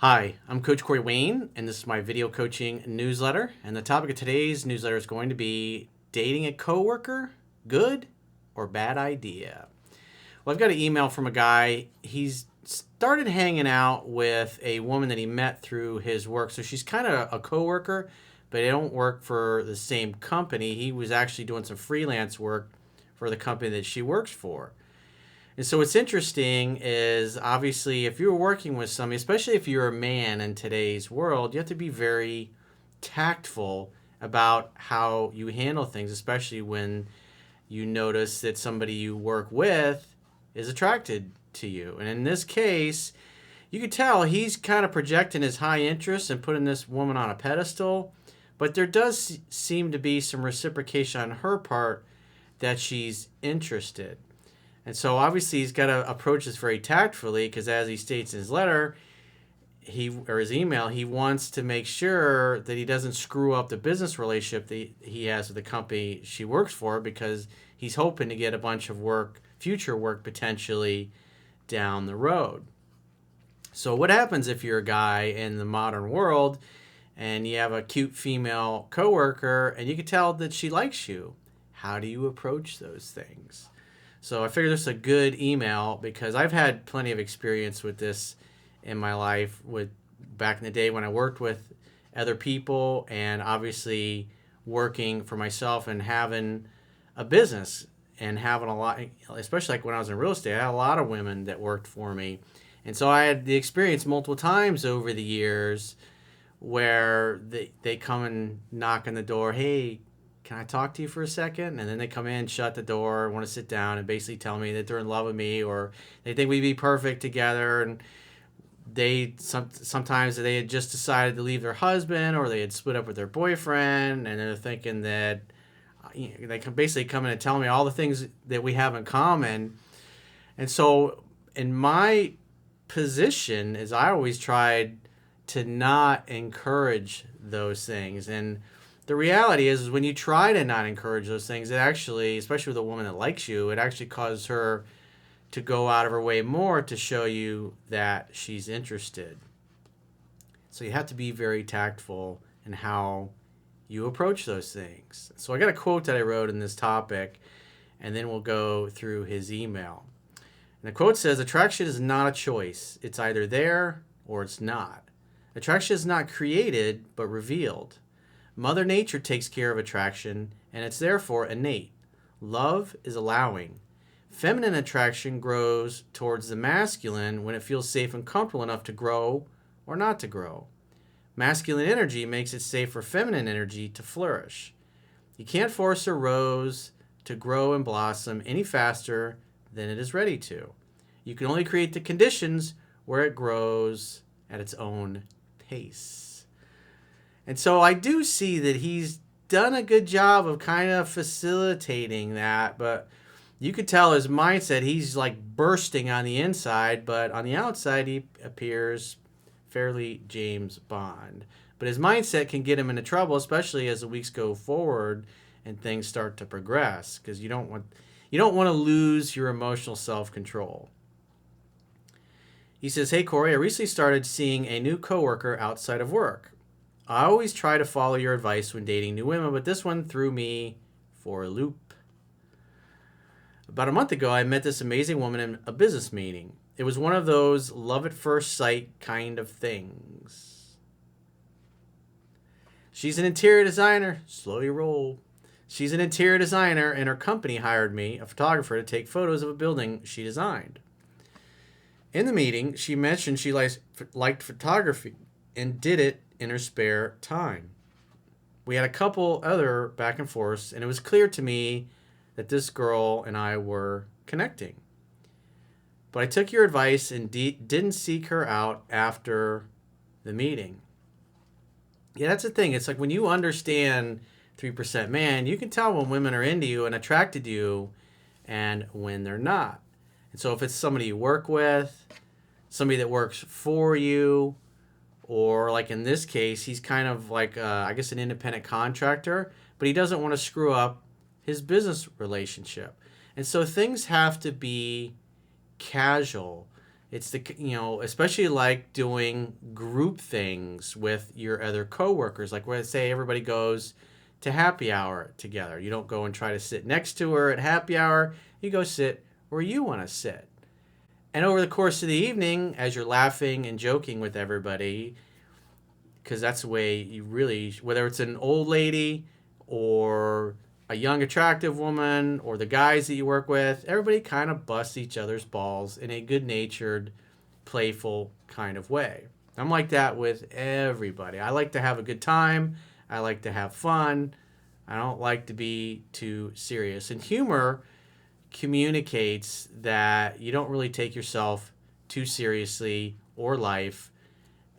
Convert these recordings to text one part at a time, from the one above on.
Hi, I'm Coach Corey Wayne, and this is my video coaching newsletter. And the topic of today's newsletter is going to be dating a coworker, good or bad idea? Well, I've got an email from a guy. He's started hanging out with a woman that he met through his work. So she's kind of a coworker, but they don't work for the same company. He was actually doing some freelance work for the company that she works for. And so what's interesting is obviously if you're working with somebody, especially if you're a man in today's world, you have to be very tactful about how you handle things, especially when you notice that somebody you work with is attracted to you. And in this case, you could tell he's kind of projecting his high interest and putting this woman on a pedestal, but there does seem to be some reciprocation on her part that she's interested. And so obviously he's got to approach this very tactfully because as he states in his letter, his email, he wants to make sure that he doesn't screw up the business relationship that he has with the company she works for because he's hoping to get a bunch of work, future work potentially down the road. So what happens if you're a guy in the modern world and you have a cute female coworker and you can tell that she likes you? How do you approach those things? So I figured this is a good email because I've had plenty of experience with this in my life with back in the day when I worked with other people and obviously working for myself and having a business and having a lot, especially like when I was in real estate, I had a lot of women that worked for me. And so I had the experience multiple times over the years where they come and knock on the door, hey, can I talk to you for a second? And then they come in, shut the door, want to sit down and basically tell me that they're in love with me or they think we'd be perfect together. And sometimes they had just decided to leave their husband or they had split up with their boyfriend and they're thinking that they can basically come in and tell me all the things that we have in common. And so in my position is I always tried to not encourage those things. And the reality is when you try to not encourage those things, it actually, especially with a woman that likes you, it actually causes her to go out of her way more to show you that she's interested. So you have to be very tactful in how you approach those things. So I got a quote that I wrote in this topic, and then we'll go through his email. And the quote says, attraction is not a choice. It's either there or it's not. Attraction is not created, but revealed. Mother Nature takes care of attraction, and it's therefore innate. Love is allowing. Feminine attraction grows towards the masculine when it feels safe and comfortable enough to grow or not to grow. Masculine energy makes it safe for feminine energy to flourish. You can't force a rose to grow and blossom any faster than it is ready to. You can only create the conditions where it grows at its own pace. And so I do see that he's done a good job of kind of facilitating that, but you could tell his mindset, he's like bursting on the inside, but on the outside he appears fairly James Bond. But his mindset can get him into trouble, especially as the weeks go forward and things start to progress, because you don't want to lose your emotional self-control. He says, hey Corey, I recently started seeing a new coworker outside of work. I always try to follow your advice when dating new women, but this one threw me for a loop. About a month ago, I met this amazing woman in a business meeting. It was one of those love at first sight kind of things. She's an interior designer. Slow your roll. She's an interior designer, and her company hired me, a photographer, to take photos of a building she designed. In the meeting, she mentioned she liked photography and did it in her spare time. We had a couple other back and forths, and it was clear to me that this girl and I were connecting. But I took your advice and didn't seek her out after the meeting. Yeah, that's the thing. It's like when you understand 3% man, you can tell when women are into you and attracted to you and when they're not. And so if it's somebody you work with, somebody that works for you, or like in this case, he's kind of like, I guess, an independent contractor, but he doesn't want to screw up his business relationship. And so things have to be casual It's especially like doing group things with your other coworkers. Like, let's say everybody goes to happy hour together. You don't go and try to sit next to her at happy hour. You go sit where you want to sit. And over the course of the evening, as you're laughing and joking with everybody, because that's the way you really, whether it's an old lady or a young attractive woman or the guys that you work with, everybody kind of busts each other's balls in a good-natured, playful kind of way. I'm like that with everybody. I like to have a good time. I like to have fun. I don't like to be too serious. And humor communicates that you don't really take yourself too seriously or life,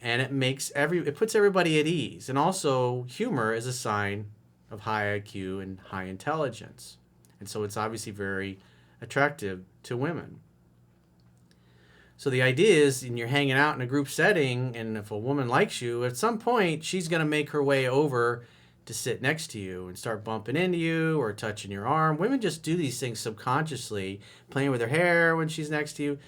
and it puts everybody at ease. And also, humor is a sign of high IQ and high intelligence. And so it's obviously very attractive to women. So the idea is, and you're hanging out in a group setting, and if a woman likes you, at some point she's going to make her way over to sit next to you and start bumping into you or touching your arm. Women just do these things subconsciously, playing with her hair when she's next to you,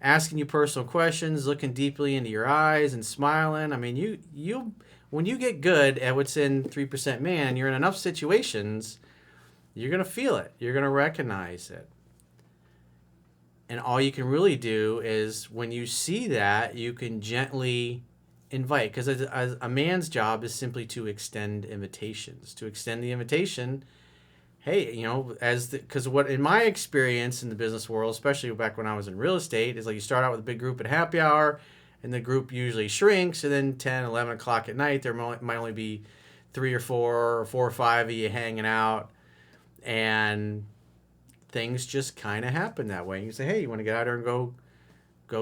asking you personal questions, looking deeply into your eyes and smiling. I mean, you when you get good at what's in 3% Man, you're in enough situations, you're going to feel it. You're going to recognize it. And all you can really do is, when you see that, you can gently invite, because a man's job is simply to extend invitations. To extend the invitation, hey, because what in my experience in the business world, especially back when I was in real estate, is like you start out with a big group at happy hour, and the group usually shrinks, and then 10, 11 o'clock at night, there might only be 3 or 4 or 4 or 5 of you hanging out, and things just kind of happen that way. You say, hey, you want to get out there and go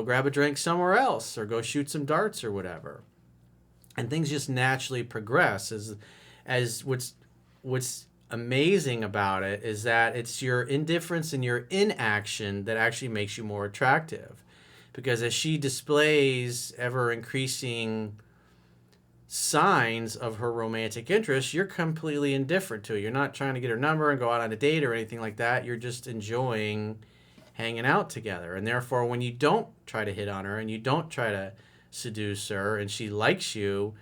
grab a drink somewhere else, or go shoot some darts or whatever. And things just naturally progress. As what's amazing about it is that it's your indifference and your inaction that actually makes you more attractive. Because as she displays ever increasing signs of her romantic interest, you're completely indifferent to it. You're not trying to get her number and go out on a date or anything like that. You're just enjoying hanging out together. And therefore, when you don't try to hit on her and you don't try to seduce her, and she likes you,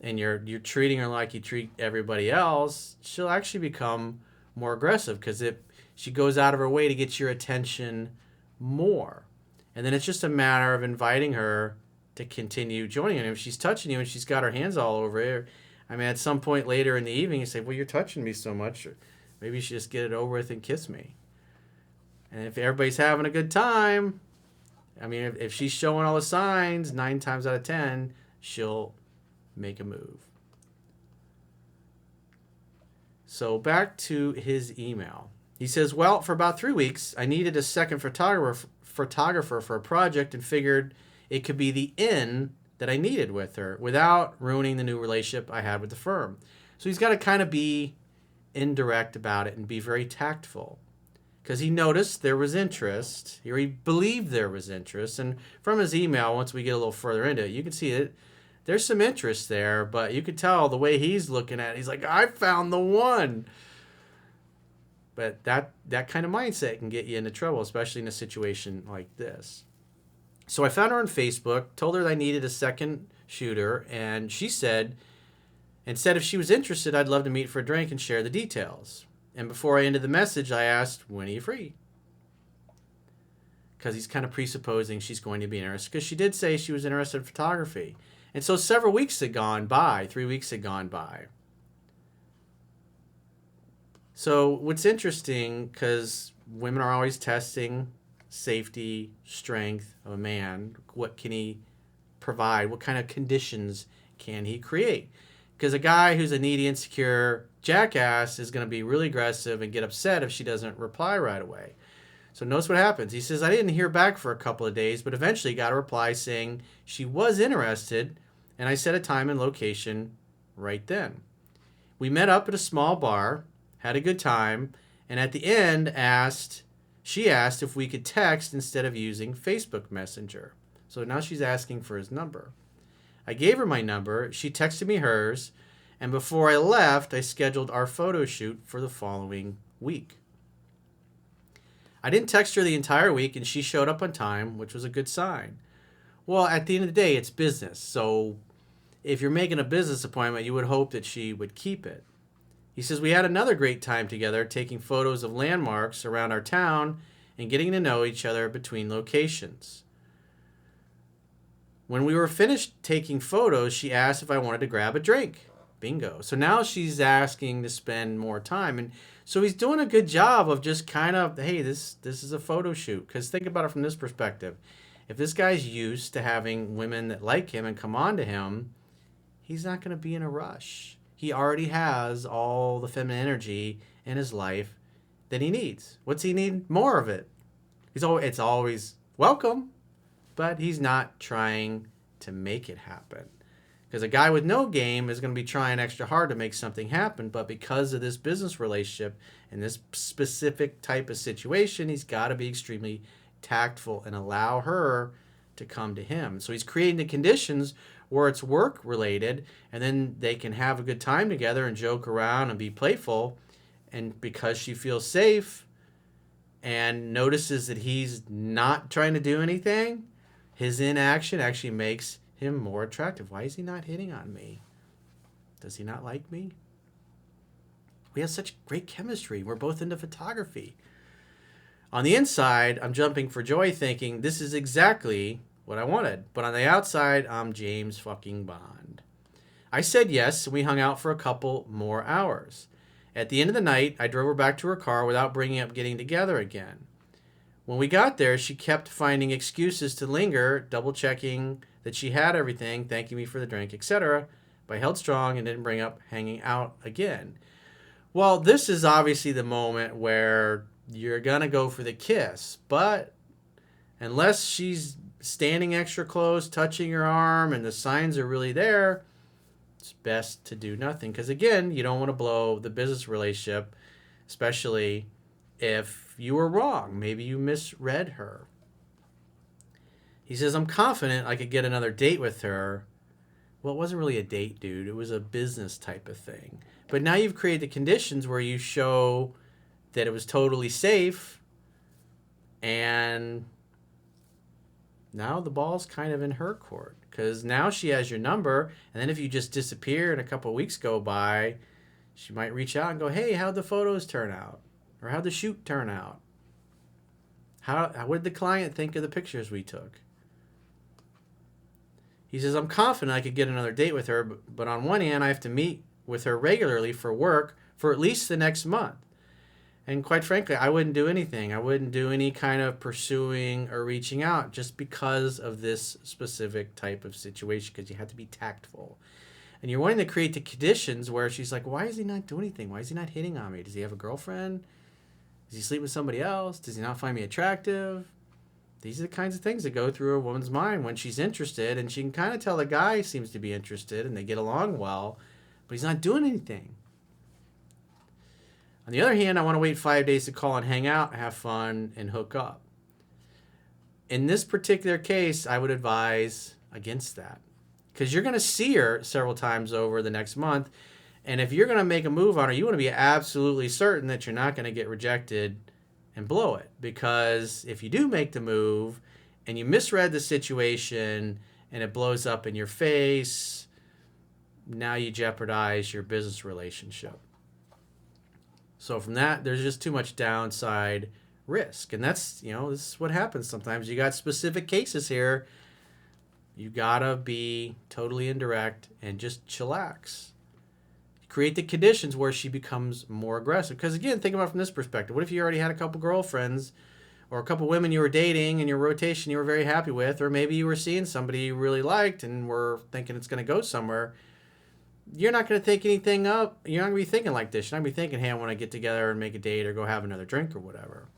and you're treating her like you treat everybody else, she'll actually become more aggressive, because she goes out of her way to get your attention more. And then it's just a matter of inviting her to continue joining her. And if she's touching you and she's got her hands all over her, I mean, at some point later in the evening, you say, well, you're touching me so much. Maybe you should just get it over with and kiss me. And if everybody's having a good time, I mean, if she's showing all the signs, 9 times out of 10, she'll make a move. So back to his email. He says, well, for about 3 weeks, I needed a second photographer for a project, and figured it could be the in that I needed with her without ruining the new relationship I had with the firm. So he's got to kind of be indirect about it and be very tactful, because he noticed there was interest, or he believed there was interest. And from his email, once we get a little further into it, you can see it. There's some interest there, but you could tell the way he's looking at it, he's like, I found the one. But that kind of mindset can get you into trouble, especially in a situation like this. So I found her on Facebook, told her that I needed a second shooter, and she said if she was interested, I'd love to meet for a drink and share the details. And before I ended the message, I asked, when are you free? Because he's kind of presupposing she's going to be interested, because she did say she was interested in photography. And so several weeks had gone by, 3 weeks had gone by. So what's interesting, because women are always testing safety, strength of a man. What can he provide? What kind of conditions can he create? Because a guy who's a needy, insecure jackass is going to be really aggressive and get upset if she doesn't reply right away. So notice what happens. He says, I didn't hear back for a couple of days, but eventually got a reply saying she was interested, and I set a time and location right then. We met up at a small bar, had a good time, and at the end she asked if we could text instead of using Facebook Messenger. So now she's asking for his number. I gave her my number, she texted me hers, and before I left, I scheduled our photo shoot for the following week. I didn't text her the entire week, and she showed up on time, which was a good sign. Well, at the end of the day, it's business. So if you're making a business appointment, you would hope that she would keep it. He says, we had another great time together, taking photos of landmarks around our town and getting to know each other between locations. When we were finished taking photos, she asked if I wanted to grab a drink. Bingo. So now she's asking to spend more time. And so he's doing a good job of just kind of, hey, this is a photo shoot. Because think about it from this perspective. If this guy's used to having women that like him and come on to him, he's not going to be in a rush. He already has all the feminine energy in his life that he needs. What's he need? More of it. It's always welcome, but he's not trying to make it happen. Because a guy with no game is going to be trying extra hard to make something happen, but because of this business relationship and this specific type of situation, he's got to be extremely tactful and allow her to come to him. So he's creating the conditions where it's work related, and then they can have a good time together and joke around and be playful. And because she feels safe and notices that he's not trying to do anything, his inaction actually makes him more attractive. Why is he not hitting on me? Does he not like me? We have such great chemistry. We're both into photography. On the inside, I'm jumping for joy thinking this is exactly what I wanted. But on the outside, I'm James fucking Bond. I said yes, and we hung out for a couple more hours. At the end of the night, I drove her back to her car without bringing up getting together again. When we got there, she kept finding excuses to linger, double-checking that she had everything, thanking me for the drink, etc. But I held strong and didn't bring up hanging out again. Well, this is obviously the moment where you're going to go for the kiss. But unless she's standing extra close, touching your arm, and the signs are really there, it's best to do nothing. Because, again, you don't want to blow the business relationship, especially if you were wrong. Maybe you misread her. He says, I'm confident I could get another date with her. Well, it wasn't really a date, dude. It was a business type of thing. But now you've created the conditions where you show that it was totally safe, and now the ball's kind of in her court. Because now she has your number, and then if you just disappear and a couple of weeks go by, she might reach out and go, hey, how'd the photos turn out? Or how'd the shoot turn out? What did the client think of the pictures we took? He says, I'm confident I could get another date with her, but on one hand, I have to meet with her regularly for work for at least the next month. And quite frankly, I wouldn't do anything. I wouldn't do any kind of pursuing or reaching out just because of this specific type of situation, because you have to be tactful. And you're wanting to create the conditions where she's like, why is he not doing anything? Why is he not hitting on me? Does he have a girlfriend? Does he sleep with somebody else? Does he not find me attractive? These are the kinds of things that go through a woman's mind when she's interested, and she can kind of tell the guy seems to be interested and they get along well, but he's not doing anything. On the other hand, I want to wait 5 days to call and hang out, have fun, and hook up. In this particular case, I would advise against that, because you're going to see her several times over the next month, and if you're going to make a move on her, you want to be absolutely certain that you're not going to get rejected and blow it. Because if you do make the move and you misread the situation and it blows up in your face, now you jeopardize your business relationship. So from that, there's just too much downside risk. And that's, this is what happens sometimes. You got specific cases here. You gotta be totally indirect and just chillax. Create the conditions where she becomes more aggressive. Because again, think about it from this perspective. What if you already had a couple girlfriends or a couple women you were dating in your rotation you were very happy with, or maybe you were seeing somebody you really liked and were thinking it's going to go somewhere? You're not going to think anything up. You're not going to be thinking like this. You're not going to be thinking, hey, I want to get together and make a date or go have another drink or whatever.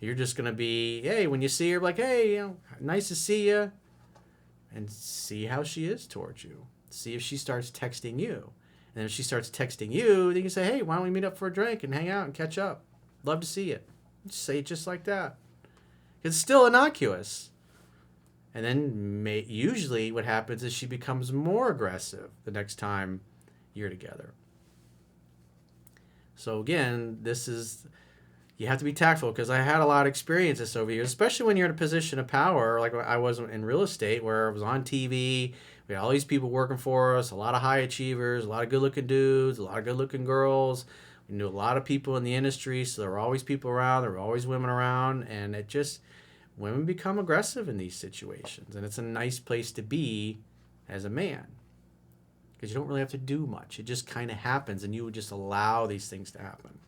You're just going to be, hey, when you see her, like, hey, nice to see you. And see how she is towards you. See if she starts texting you. And if she starts texting you, then you can say, hey, why don't we meet up for a drink and hang out and catch up? Love to see you. Just say it just like that. It's still innocuous. And then usually what happens is she becomes more aggressive the next time you're together. So again, this is, you have to be tactful, because I had a lot of experiences over years, especially when you're in a position of power, like I was in real estate, where I was on TV. We had all these people working for us, a lot of high achievers, a lot of good-looking dudes, a lot of good-looking girls. We knew a lot of people in the industry, so there were always people around. There were always women around, and women become aggressive in these situations, and it's a nice place to be as a man, because you don't really have to do much. It just kind of happens, and you would just allow these things to happen.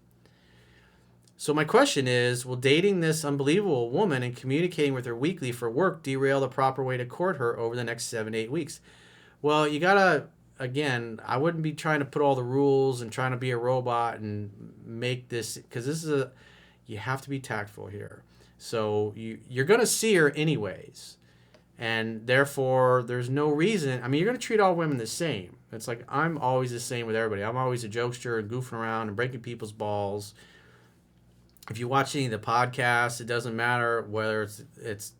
So my question is, will dating this unbelievable woman and communicating with her weekly for work derail the proper way to court her over the next 7 to 8 weeks? Well, you gotta, again, I wouldn't be trying to put all the rules and trying to be a robot and make this, because you have to be tactful here. So you're gonna see her anyways, and therefore there's no reason. I mean, you're gonna treat all women the same. It's like, I'm always the same with everybody. I'm always a jokester and goofing around and breaking people's balls. If you watch any of the podcasts, it doesn't matter whether it's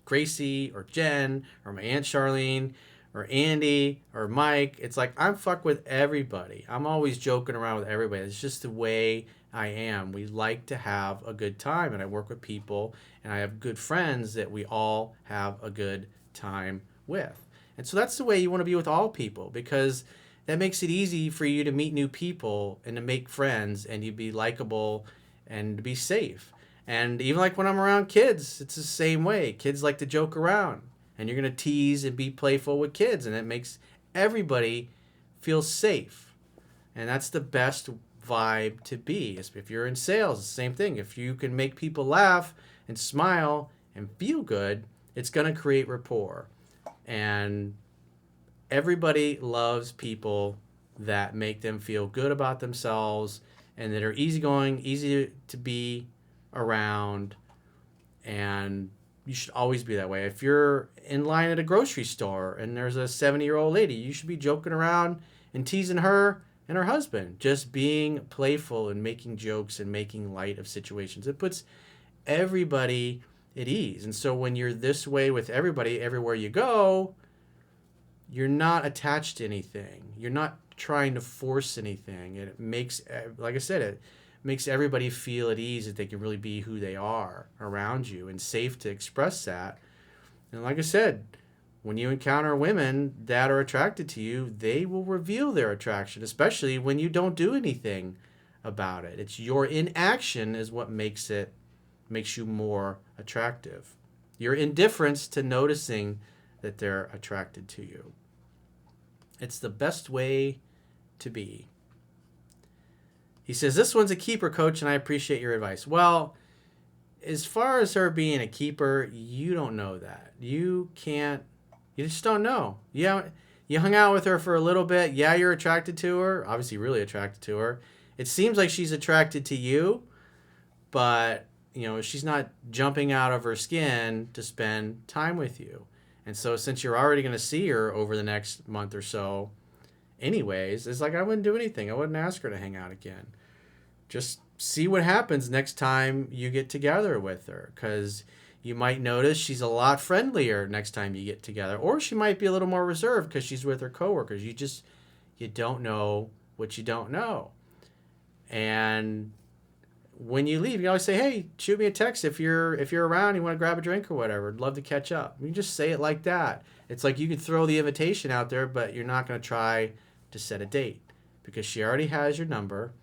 Gracie or Jen or my Aunt Charlene or Andy or Mike. It's like, I'm fucked with everybody. I'm always joking around with everybody. It's just the way I am. We like to have a good time, and I work with people, and I have good friends that we all have a good time with. And so that's the way you want to be with all people, because that makes it easy for you to meet new people and to make friends, and you be likable and to be safe. And even like when I'm around kids, it's the same way. Kids like to joke around, and you're going to tease and be playful with kids, and it makes everybody feel safe. And that's the best vibe to be. If you're in sales, it's the same thing. If you can make people laugh and smile and feel good, it's going to create rapport. And everybody loves people that make them feel good about themselves, and that are easygoing, easy to be around, and you should always be that way. If you're in line at a grocery store and there's a 70-year-old lady, you should be joking around and teasing her and her husband, just being playful and making jokes and making light of situations. It puts everybody at ease. And so when you're this way with everybody, everywhere you go, you're not attached to anything. You're not trying to force anything. It makes, like I said, it makes everybody feel at ease that they can really be who they are around you, and safe to express that. And like I said, when you encounter women that are attracted to you, they will reveal their attraction, especially when you don't do anything about it. It's your inaction is what makes you more attractive. Your indifference to noticing that they're attracted to you. It's the best way to be. He says, this one's a keeper, coach, and I appreciate your advice. Well, as far as her being a keeper, you don't know that. You just don't know. Yeah, you hung out with her for a little bit. Yeah, you're attracted to her. Obviously, really attracted to her. It seems like she's attracted to you, but she's not jumping out of her skin to spend time with you. And so since you're already going to see her over the next month or so anyways, it's like, I wouldn't do anything. I wouldn't ask her to hang out again. Just see what happens next time you get together with her, because you might notice she's a lot friendlier next time you get together, or she might be a little more reserved because she's with her coworkers. You don't know what you don't know. And when you leave, you always say, hey, shoot me a text if you're around, you want to grab a drink or whatever. I'd love to catch up. You can just say it like that. It's like you can throw the invitation out there, but you're not going to try to set a date, because she already has your number,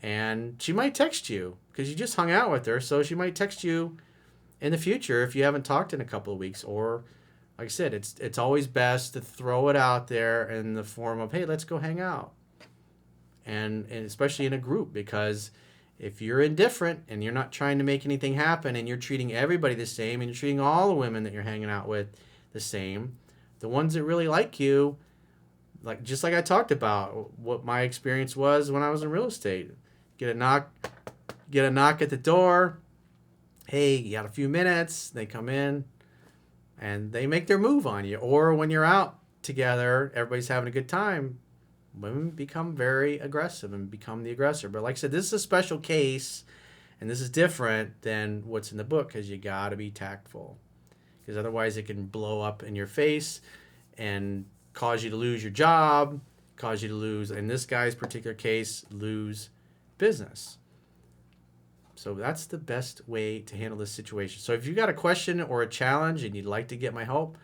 and she might text you because you just hung out with her. So she might text you in the future if you haven't talked in a couple of weeks. Or, like I said, it's always best to throw it out there in the form of, hey, let's go hang out. And especially in a group, because if you're indifferent and you're not trying to make anything happen, and you're treating everybody the same, and you're treating all the women that you're hanging out with the same, the ones that really like you, just like I talked about, what my experience was when I was in real estate. Get a knock at the door. Hey, you got a few minutes? They come in and they make their move on you. Or when you're out together, everybody's having a good time, women become very aggressive and become the aggressor. But like I said, this is a special case, and this is different than what's in the book, because you got to be tactful, because otherwise it can blow up in your face and cause you to lose your job, in this guy's particular case, lose business. So that's the best way to handle this situation. So if you've got a question or a challenge and you'd like to get my help,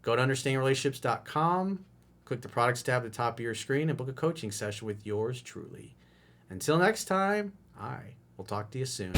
go to understandingrelationships.com, click the products tab at the top of your screen, and book a coaching session with yours truly. Until next time, I will talk to you soon.